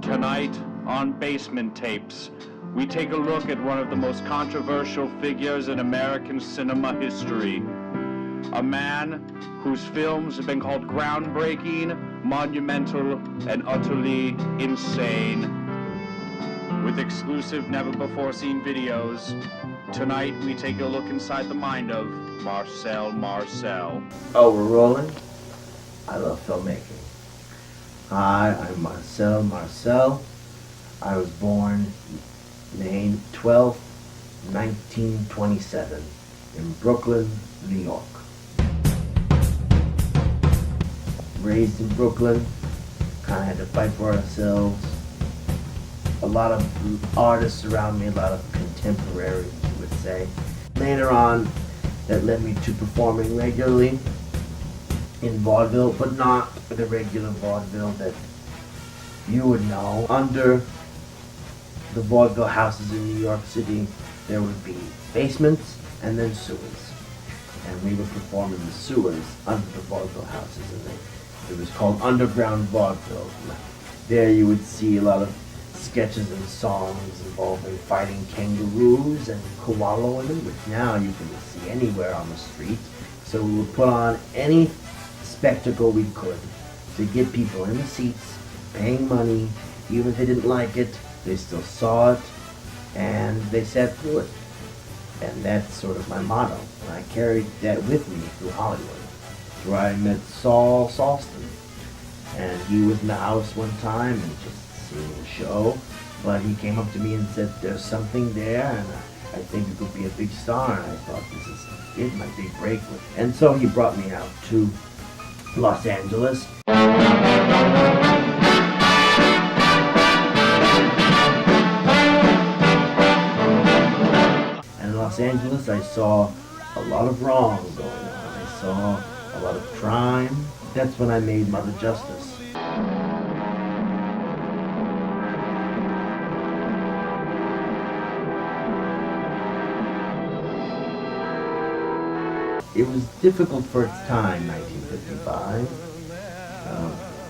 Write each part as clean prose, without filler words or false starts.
Tonight on Basement Tapes, we take a look at one of the most controversial figures in American cinema history. A man whose films have been called groundbreaking, monumental, and utterly insane. With exclusive, never-before-seen videos, tonight we take a look inside the mind of Marcell. Oh, we're rolling? I love filmmaking. Hi, I'm Marcel. I was born May 12, 1927 in Brooklyn, New York. Raised in Brooklyn, kind of had to fight for ourselves. A lot of artists around me, a lot of contemporaries, you would say. Later on, that led me to performing regularly in vaudeville, but not the regular vaudeville that you would know. Under the vaudeville houses in New York City, there would be basements and then sewers. And we would perform in the sewers under the vaudeville houses, and it was called underground vaudeville. There you would see a lot of sketches and songs involving fighting kangaroos and koala women, which now you can see anywhere on the street. So we would put on any spectacle we could to get people in the seats, paying money. Even if they didn't like it, they still saw it, and they sat through it. And that's sort of my motto. And I carried that with me through Hollywood, where I met Saul Salston. And he was in the house one time and just seeing the show. But he came up to me and said, there's something there, and I think you could be a big star. And I thought, this is it, my big break. And so he brought me out to Los Angeles. And in Los Angeles, I saw a lot of wrong going on. I saw a lot of crime. That's when I made Mother Justice. It was difficult for its time, 1955.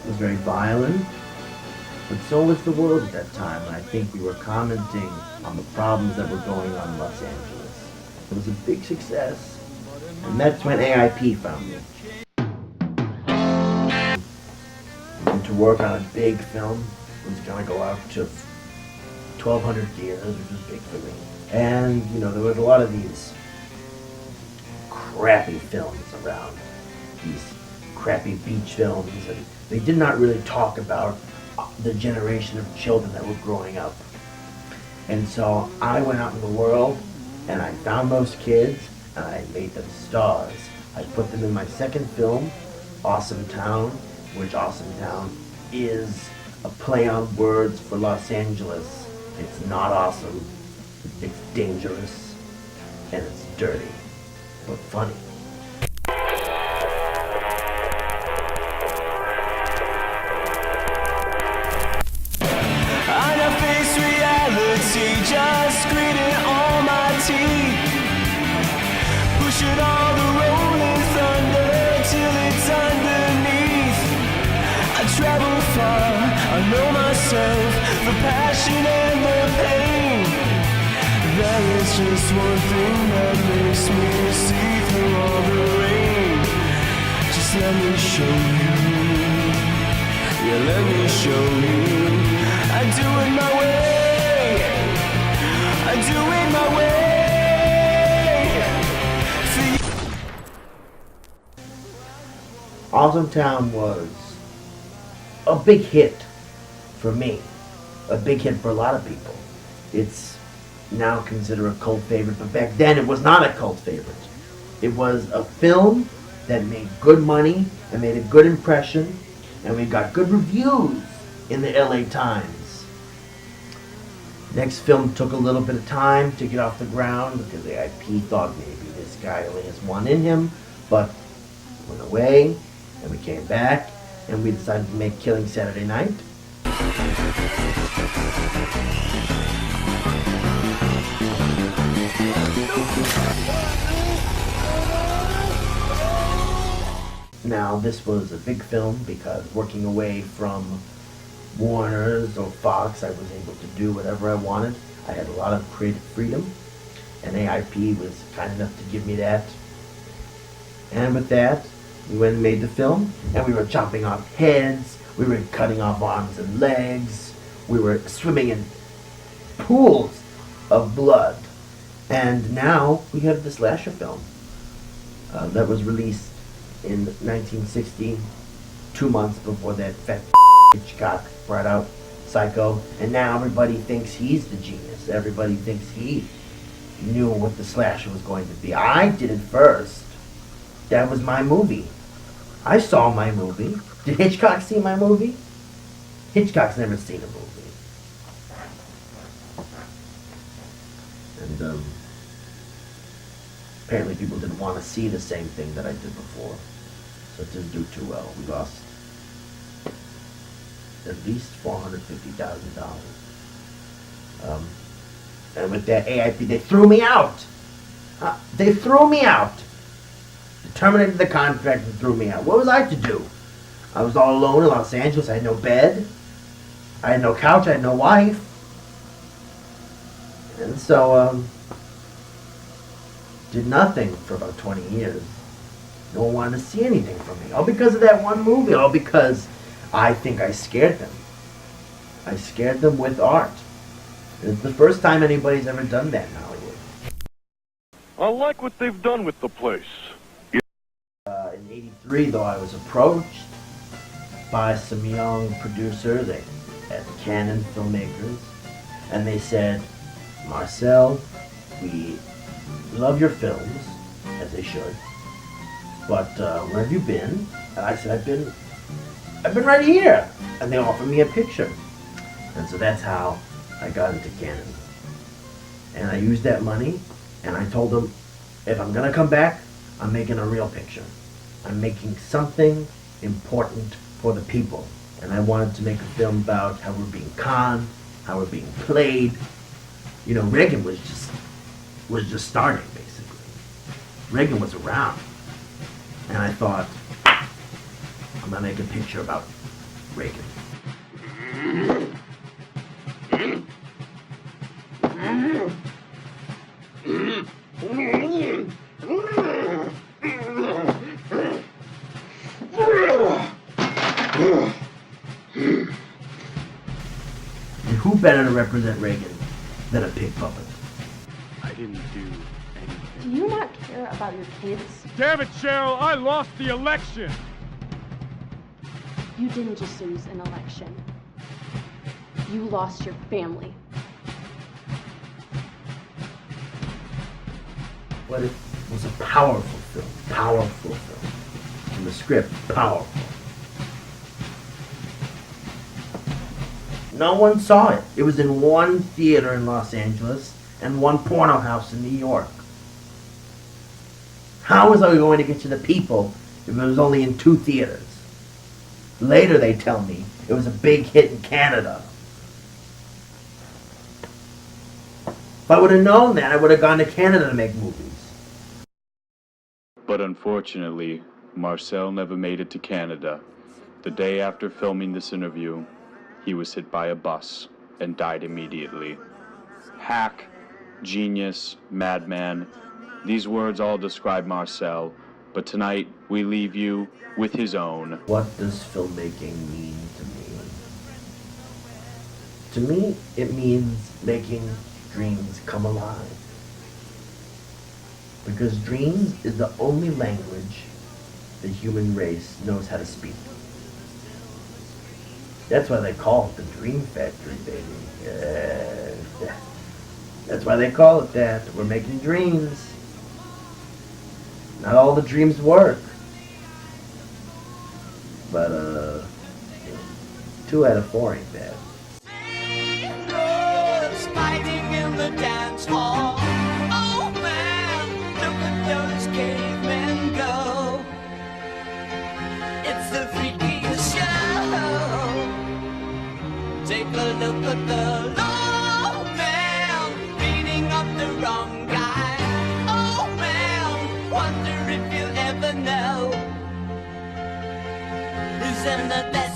It was very violent, but so was the world at that time, and I think we were commenting on the problems that were going on in Los Angeles. It was a big success, and that's when AIP found me. And to work on a big film was going to go out to 1,200 theaters, which was big for me. And, you know, there was a lot of these crappy films around, these crappy beach films, and they did not really talk about the generation of children that were growing up. And so I went out in the world and I found those kids and I made them stars. I put them in my second film, Awesome Town, which Awesome Town is a play on words for Los Angeles. It's not awesome, it's dangerous, and it's dirty, but funny. I face reality, just gritting all my teeth, pushing all the rolling thunder till it's underneath. I travel far, I know myself, the passion and the pain. There is just one thing that makes me see through all the rain. Just let me show you, yeah, let me show you. I do it my way, I do it my way. Awesome Town was a big hit for me, a big hit for a lot of people. It's now considered a cult favorite, but back then it was not a cult favorite. It was a film that made good money and made a good impression, and we got good reviews in the LA Times. Next film took a little bit of time to get off the ground because AIP thought maybe this guy only has one in him, but went away, and we came back, and we decided to make Killing Saturday Night. Now, this was a big film because working away from Warner's or Fox, I was able to do whatever I wanted. I had a lot of creative freedom, and AIP was kind enough to give me that. And with that, we went and made the film, and we were chopping off heads, we were cutting off arms and legs, we were swimming in pools of blood. And now we have the slasher film that was released in 1960, 2 months before that fat Hitchcock brought out Psycho, and now everybody thinks he's the genius. Everybody thinks he knew what the slasher was going to be. I did it first. That was my movie. I saw my movie. Did Hitchcock see my movie? Hitchcock's never seen a movie. And apparently people didn't want to see the same thing that I did before. So it didn't do too well. We lost at least $450,000. And with that AIP, they threw me out. They threw me out. They terminated the contract and threw me out. What was I to do? I was all alone in Los Angeles. I had no bed. I had no couch. I had no wife. And so, did nothing for about 20 years. No one wanted to see anything from me. All because of that one movie. All because I think I scared them. I scared them with art. And it's the first time anybody's ever done that in Hollywood. I like what they've done with the place. In '83, though, I was approached by some young producers at Canon Filmmakers, and they said, Marcel, we love your films, as they should, but where have you been? And I said, I've been right here. And they offered me a picture. And so that's how I got into Canon. And I used that money, and I told them, if I'm gonna come back, I'm making a real picture. I'm making something important for the people. And I wanted to make a film about how we're being conned, how we're being played. You know, Reagan was just starting, basically. Reagan was around. And I thought, I'm gonna make a picture about Reagan. And who better to represent Reagan than a pig puppet? I didn't do anything. Do you not care about your kids? Damn it, Cheryl! I lost the election! You didn't just lose an election. You lost your family. But it was a powerful film. Powerful film. And the script, powerful. No one saw it. It was in one theater in Los Angeles and one porno house in New York. How was I going to get to the people if it was only in 2 theaters? Later they tell me it was a big hit in Canada. If I would have known that, I would have gone to Canada to make movies. But unfortunately, Marcel never made it to Canada. The day after filming this interview, he was hit by a bus and died immediately. Hack, genius, madman, these words all describe Marcel, but tonight we leave you with his own. What does filmmaking mean to me? To me, it means making dreams come alive. Because dreams is the only language the human race knows how to speak. That's why they call it the Dream Factory, baby. That's why they call it that. We're making dreams. Not all the dreams work. But, 2 out of 4 ain't bad. Fighting in the dance hall. Oh man, look at those cavemen go. It's the freakiest show. Take a look at the low man beating up the wrong guy. Oh man, wonder if you'll ever know who's in the best.